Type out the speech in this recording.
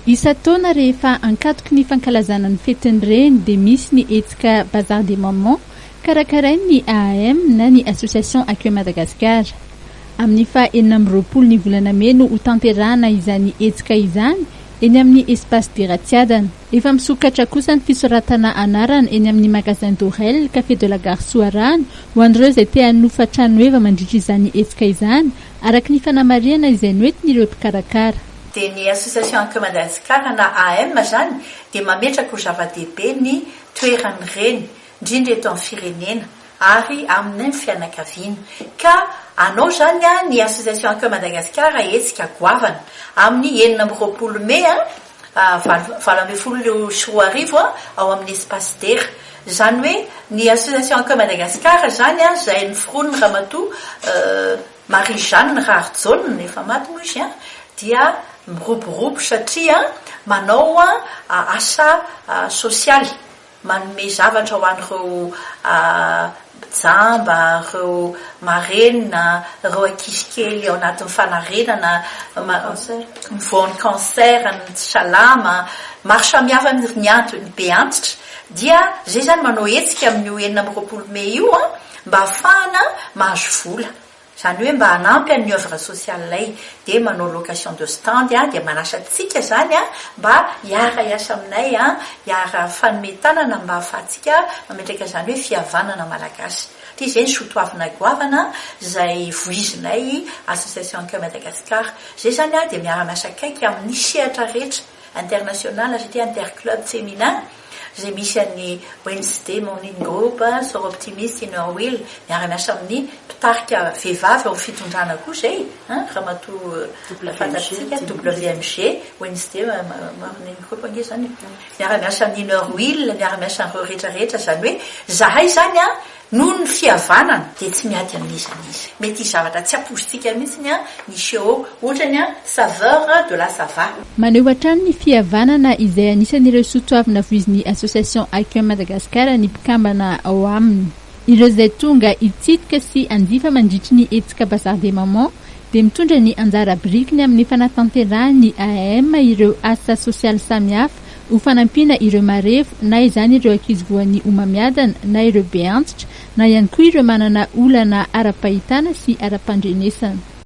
Isa-taona rehefa ankatoky ny fankalazana ny fetiny reny dia misy ny hetsika Bazar des Mamans karakarain'ny AAM na ny Association Accueil Madagascar. Amin'ny faha-20 ny volana May no hotanterahana izany hetsika izany eny amin'ny espace d'Iratsiadana. Efa misokatra kosa ny fisoratana anarana eny amin'ny magasin d'Orel Café de la Gare Soarano ho an'ireo izay te hanofa trano eva mandritra izany hetsika izany araka ny fanamariana izay noentin'ireo mpikarakara. Dia ny Association Accueil Madagascar na AM zany dia mametraka ho zava-dehibe ny toerany reny indrindra eto amin'ny firenena ary amin'ny fianakaviana. Ka anao zany ny Association Accueil Madagascar hetsika goavana amin'ny 20 May 2024 ao amin'ny espace d'Air. Zany hoe ny Association Accueil Madagascar zany izay noforoniny Ramatoa Marie-Jeanne Rardzone efa maty moa izy dia miroborobo satria manao asa sosialy, manome zavatra ho an'ireo jamba, ireo marenina, ireo ankizy kely ao anatin'ny fanarenana, mivoany cancer, ny tsy salama, maro samihafa ny antony be antitra. Dia zay zany manao hetsika amin'ny 20 May io mba ahafahana mahazo vola. Zany hoe mba hanampy amin'ny œuvre sociale dia manao location de stand dia manasa antsika zany mba hiara hiasa aminay hiara fanometanana mba ahafahantsika mametraka zany hoe fihavanana malagasy. Dia izay ny soatoavina goavana izay voizinay Association Accueil Madagascar. Zay zany dia miara-miasa akaiky amin'ny sehatra rehetra international satria interclub féminin izay misy an'ny Wednesday Morning Group, Sor Optimiste, Inner Wheel, miara-miasa amin'ny mpitarika vehivavy ao fitondrana koa izay Ramatoa fantatsika WMG, Wednesday Morning Group ange zany. Miara-miasa amin'ny Inner Wheel, miara-miasa amin'ireo rehetrarehetra zany hoe zahay zany noho ny fihavanana dia tsy miady amin'izany izy. Mety zavatra tsy apositsika mihitsy nisy eo ohatrany saveur de la sava. Maneho hatrany ny fihavanana izay anisan'ireo soatoavina voizin'ny Association Accueil Madagascar ny mpikambana ao aminy. Ireo izay tonga hitsidika sy anjifa mandritry ny hetsika Bazar des Mamans dia mitondra ny anjara birikiny amin'ny fanatanterahany AM ireo asa sosialy samihafa ho fanampiana ireo marefo na izany ireo ankizy voan'ny homamiadana na ireo be antitra na ihany koa ireo manana olana ara-pahitana sy ara-pandrenesana.